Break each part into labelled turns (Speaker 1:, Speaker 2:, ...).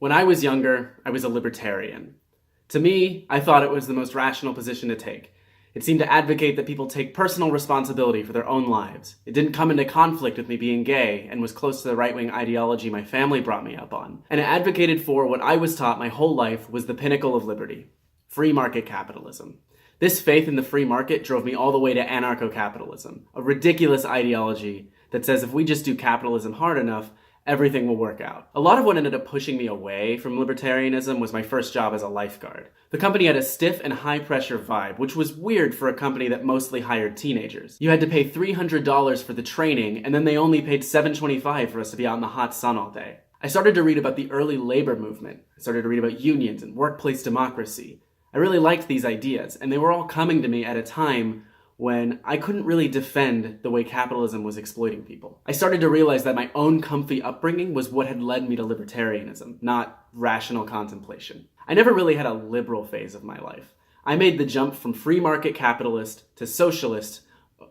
Speaker 1: When I was younger, I was a libertarian. To me, I thought it was the most rational position to take. It seemed to advocate that people take personal responsibility for their own lives. It didn't come into conflict with me being gay and was close to the right-wing ideology my family brought me up on. And it advocated for what I was taught my whole life was the pinnacle of liberty: free market capitalism. This faith in the free market drove me all the way to anarcho-capitalism, a ridiculous ideology that says if we just do capitalism hard enough, everything will work out. A lot of what ended up pushing me away from libertarianism was my first job as a lifeguard. The company had a stiff and high-pressure vibe, which was weird for a company that mostly hired teenagers. You had to pay $300 for the training, and then they only paid $725 for us to be out in the hot sun all day. I started to read about the early labor movement. I started to read about unions and workplace democracy. I really liked these ideas, and they were all coming to me at a time when I couldn't really defend the way capitalism was exploiting people. I started to realize that my own comfy upbringing was what had led me to libertarianism, not rational contemplation. I never really had a liberal phase of my life. I made the jump from free market capitalist to socialist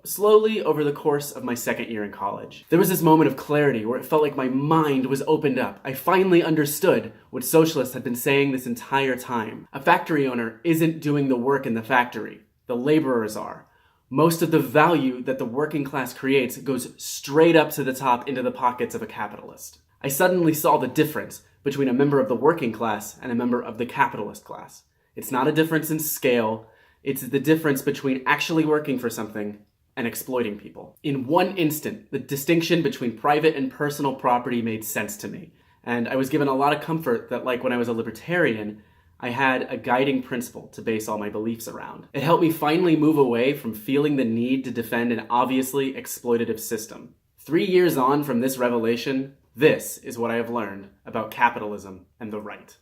Speaker 1: slowly over the course of my second year in college. There was this moment of clarity where it felt like my mind was opened up. I finally understood what socialists had been saying this entire time. A factory owner isn't doing the work in the factory. The laborers are. Most of the value that the working class creates goes straight up to the top into the pockets of a capitalist. I suddenly saw the difference between a member of the working class and a member of the capitalist class. It's not a difference in scale, it's the difference between actually working for something and exploiting people. In one instant, the distinction between private and personal property made sense to me, and I was given a lot of comfort that, like when I was a libertarian, I had a guiding principle to base all my beliefs around. It helped me finally move away from feeling the need to defend an obviously exploitative system. 3 years on from this revelation, this is what I have learned about capitalism and the right.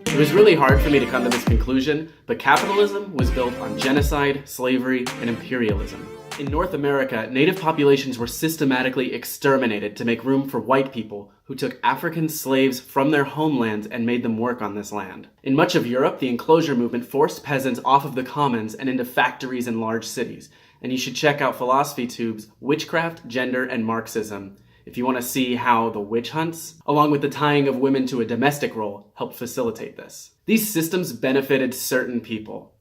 Speaker 1: It was really hard for me to come to this conclusion, but capitalism was built on genocide, slavery, and imperialism. In North America, native populations were systematically exterminated to make room for white people who took African slaves from their homelands and made them work on this land. In much of Europe, the enclosure movement forced peasants off of the commons and into factories in large cities. And you should check out Philosophy Tube's Witchcraft, Gender, and Marxism if you want to see how the witch hunts, along with the tying of women to a domestic role, helped facilitate this. These systems benefited certain people.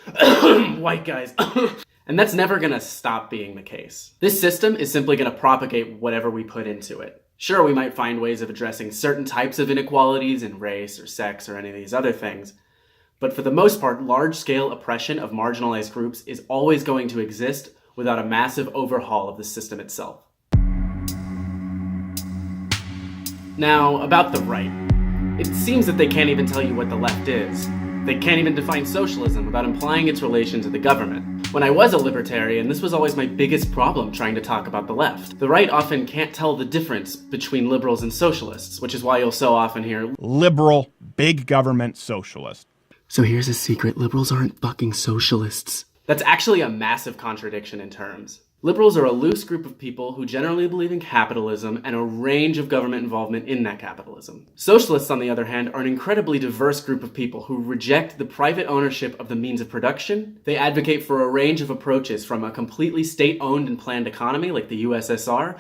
Speaker 1: White guys. And that's never gonna stop being the case. This system is simply gonna propagate whatever we put into it. Sure, we might find ways of addressing certain types of inequalities in race or sex or any of these other things, but for the most part, large-scale oppression of marginalized groups is always going to exist without a massive overhaul of the system itself. Now, about the right. It seems that they can't even tell you what the left is. They can't even define socialism without implying its relation to the government. When I was a libertarian, this was always my biggest problem trying to talk about the left. The right often can't tell the difference between liberals and socialists, which is why you'll so often hear
Speaker 2: liberal, big government socialist.
Speaker 1: So here's a secret, liberals aren't fucking socialists. That's actually a massive contradiction in terms. Liberals are a loose group of people who generally believe in capitalism and a range of government involvement in that capitalism. Socialists, on the other hand, are an incredibly diverse group of people who reject the private ownership of the means of production. They advocate for a range of approaches from a completely state-owned and planned economy like the USSR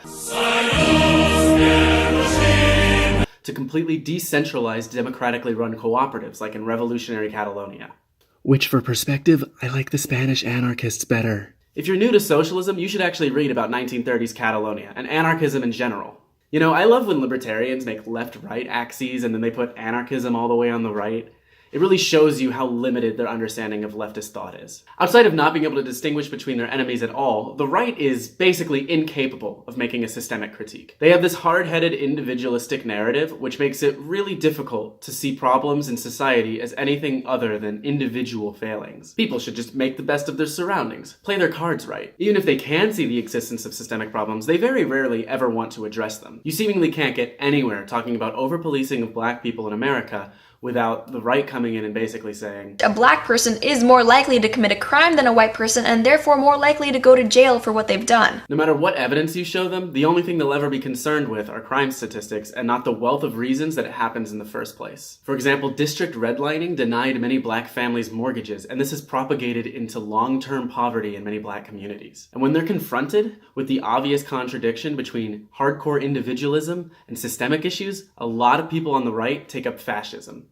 Speaker 1: to completely decentralized, democratically run cooperatives like in revolutionary Catalonia. Which, for perspective, I like the Spanish anarchists better. If you're new to socialism, you should actually read about 1930s Catalonia and anarchism in general. You know, I love when libertarians make left-right axes and then they put anarchism all the way on the right. It really shows you how limited their understanding of leftist thought is. Outside of not being able to distinguish between their enemies at all, the right is basically incapable of making a systemic critique. They have this hard-headed individualistic narrative, which makes it really difficult to see problems in society as anything other than individual failings. People should just make the best of their surroundings, play their cards right. Even if they can see the existence of systemic problems, they very rarely ever want to address them. You seemingly can't get anywhere talking about over-policing of black people in America without the right coming in and basically saying,
Speaker 3: a black person is more likely to commit a crime than a white person and therefore more likely to go to jail for what they've done.
Speaker 1: No matter what evidence you show them, the only thing they'll ever be concerned with are crime statistics and not the wealth of reasons that it happens in the first place. For example, district redlining denied many black families mortgages, and this has propagated into long-term poverty in many black communities. And when they're confronted with the obvious contradiction between hardcore individualism and systemic issues, a lot of people on the right take up fascism.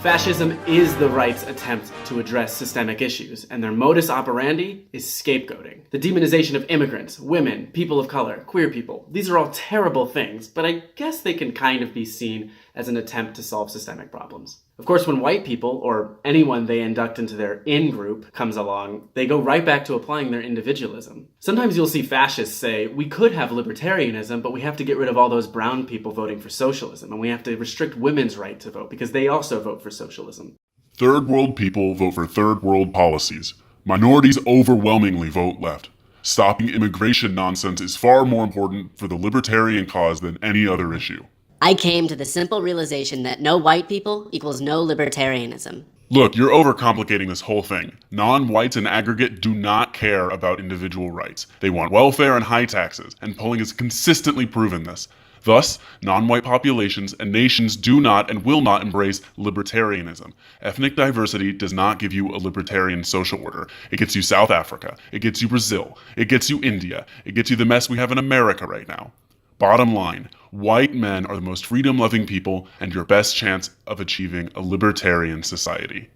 Speaker 1: Fascism is the right's attempt to address systemic issues, and their modus operandi is scapegoating. The demonization of immigrants, women, people of color, queer people. These are all terrible things, but I guess they can kind of be seen as an attempt to solve systemic problems. Of course, when white people, or anyone they induct into their in-group, comes along, they go right back to applying their individualism. Sometimes you'll see fascists say, we could have libertarianism, but we have to get rid of all those brown people voting for socialism, and we have to restrict women's right to vote, because they also vote for socialism.
Speaker 4: Third world people vote for third world policies. Minorities overwhelmingly vote left. Stopping immigration nonsense is far more important for the libertarian cause than any other issue.
Speaker 5: I came to the simple realization that no white people equals no libertarianism.
Speaker 4: Look, you're overcomplicating this whole thing. Non-whites in aggregate do not care about individual rights. They want welfare and high taxes, and polling has consistently proven this. Thus, non-white populations and nations do not and will not embrace libertarianism. Ethnic diversity does not give you a libertarian social order. It gets you South Africa. It gets you Brazil. It gets you India. It gets you the mess we have in America right now. Bottom line, white men are the most freedom-loving people and your best chance of achieving a libertarian society.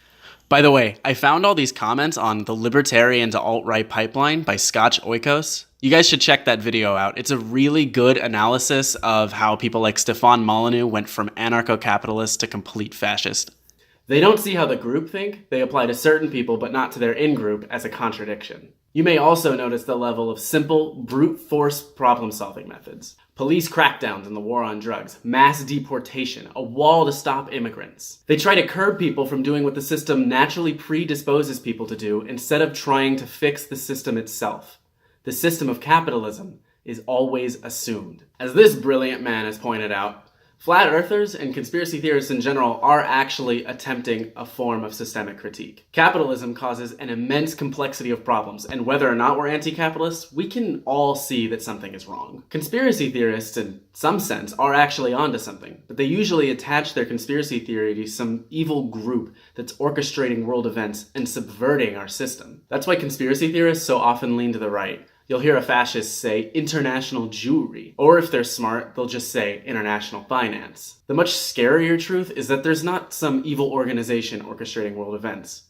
Speaker 1: By the way, I found all these comments on the libertarian to alt-right pipeline by Scotch Oikos. You guys should check that video out. It's a really good analysis of how people like Stefan Molyneux went from anarcho-capitalist to complete fascist. They don't see how the groupthink they apply to certain people but not to their in-group as a contradiction. You may also notice the level of simple, brute force problem-solving methods. Police crackdowns in the war on drugs, mass deportation, a wall to stop immigrants. They try to curb people from doing what the system naturally predisposes people to do instead of trying to fix the system itself. The system of capitalism is always assumed. As this brilliant man has pointed out, flat earthers and conspiracy theorists in general are actually attempting a form of systemic critique. Capitalism causes an immense complexity of problems, and whether or not we're anti-capitalists, we can all see that something is wrong. Conspiracy theorists, in some sense, are actually onto something, but they usually attach their conspiracy theory to some evil group that's orchestrating world events and subverting our system. That's why conspiracy theorists so often lean to the right. You'll hear a fascist say international Jewry, or if they're smart, they'll just say international finance. The much scarier truth is that there's not some evil organization orchestrating world events.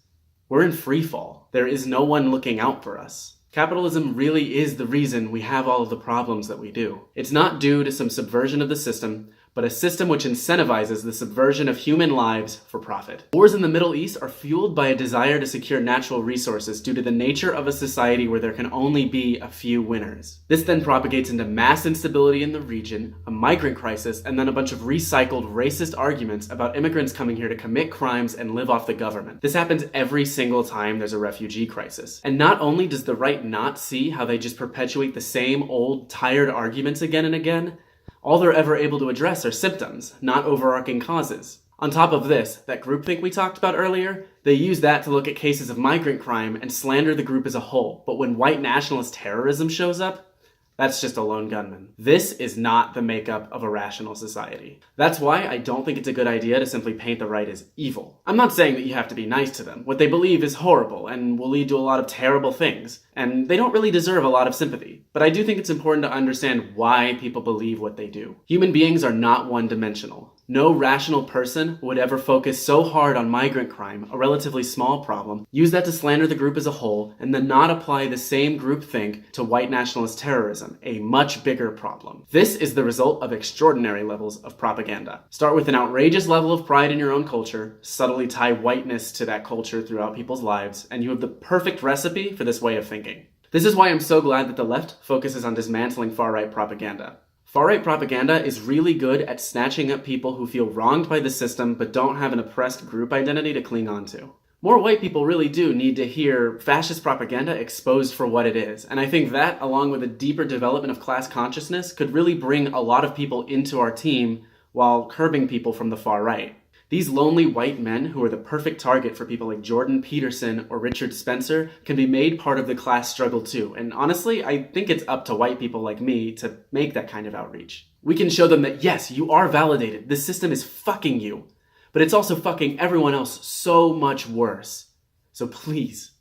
Speaker 1: We're in free fall. There is no one looking out for us. Capitalism really is the reason we have all of the problems that we do. It's not due to some subversion of the system, but a system which incentivizes the subversion of human lives for profit. Wars in the Middle East are fueled by a desire to secure natural resources due to the nature of a society where there can only be a few winners. This then propagates into mass instability in the region, a migrant crisis, and then a bunch of recycled racist arguments about immigrants coming here to commit crimes and live off the government. This happens every single time there's a refugee crisis. And not only does the right not see how they just perpetuate the same old, tired arguments again and again, all they're ever able to address are symptoms, not overarching causes. On top of this, that groupthink we talked about earlier, they use that to look at cases of migrant crime and slander the group as a whole. But when white nationalist terrorism shows up, that's just a lone gunman. This is not the makeup of a rational society. That's why I don't think it's a good idea to simply paint the right as evil. I'm not saying that you have to be nice to them. What they believe is horrible and will lead to a lot of terrible things, and they don't really deserve a lot of sympathy. But I do think it's important to understand why people believe what they do. Human beings are not one-dimensional. No rational person would ever focus so hard on migrant crime, a relatively small problem, use that to slander the group as a whole, and then not apply the same groupthink to white nationalist terrorism, a much bigger problem. This is the result of extraordinary levels of propaganda. Start with an outrageous level of pride in your own culture, subtly tie whiteness to that culture throughout people's lives, and you have the perfect recipe for this way of thinking. This is why I'm so glad that the left focuses on dismantling far-right propaganda. Far-right propaganda is really good at snatching up people who feel wronged by the system but don't have an oppressed group identity to cling on to. More white people really do need to hear fascist propaganda exposed for what it is, and I think that, along with a deeper development of class consciousness, could really bring a lot of people into our team while curbing people from the far right. These lonely white men, who are the perfect target for people like Jordan Peterson or Richard Spencer, can be made part of the class struggle too, and honestly, I think it's up to white people like me to make that kind of outreach. We can show them that yes, you are validated, this system is fucking you, but it's also fucking everyone else so much worse. So please,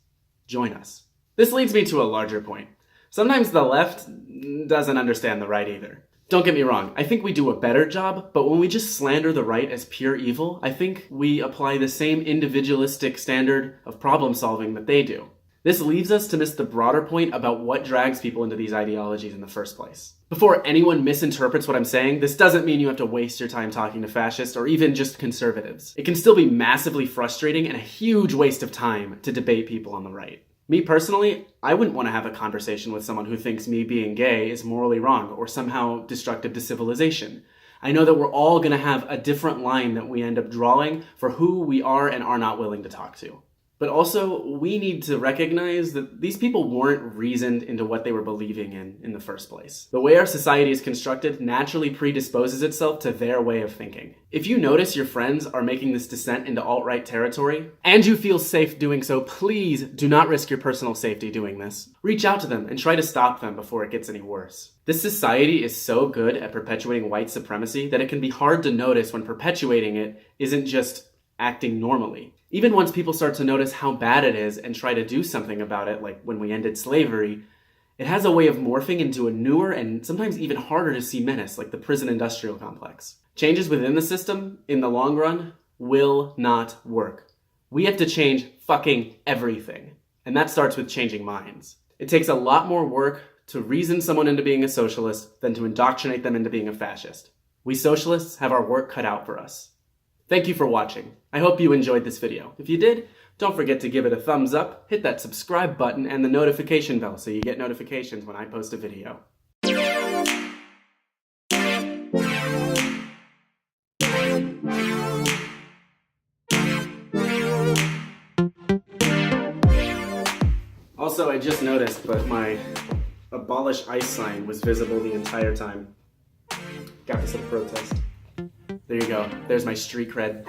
Speaker 1: join us. This leads me to a larger point. Sometimes the left doesn't understand the right either. Don't get me wrong, I think we do a better job, but when we just slander the right as pure evil, I think we apply the same individualistic standard of problem solving that they do. This leaves us to miss the broader point about what drags people into these ideologies in the first place. Before anyone misinterprets what I'm saying, this doesn't mean you have to waste your time talking to fascists or even just conservatives. It can still be massively frustrating and a huge waste of time to debate people on the right. Me personally, I wouldn't want to have a conversation with someone who thinks me being gay is morally wrong or somehow destructive to civilization. I know that we're all going to have a different line that we end up drawing for who we are and are not willing to talk to. But also, we need to recognize that these people weren't reasoned into what they were believing in the first place. The way our society is constructed naturally predisposes itself to their way of thinking. If you notice your friends are making this descent into alt-right territory, and you feel safe doing so, please do not risk your personal safety doing this. Reach out to them and try to stop them before it gets any worse. This society is so good at perpetuating white supremacy that it can be hard to notice when perpetuating it isn't just acting normally. Even once people start to notice how bad it is and try to do something about it, like when we ended slavery, it has a way of morphing into a newer and sometimes even harder to see menace, like the prison industrial complex. Changes within the system, in the long run, will not work. We have to change fucking everything. And that starts with changing minds. It takes a lot more work to reason someone into being a socialist than to indoctrinate them into being a fascist. We socialists have our work cut out for us. Thank you for watching. I hope you enjoyed this video. If you did, don't forget to give it a thumbs up, hit that subscribe button, and the notification bell so you get notifications when I post a video. Also, I just noticed, but my abolish ICE sign was visible the entire time. Got this at a protest. There you go. There's my street cred.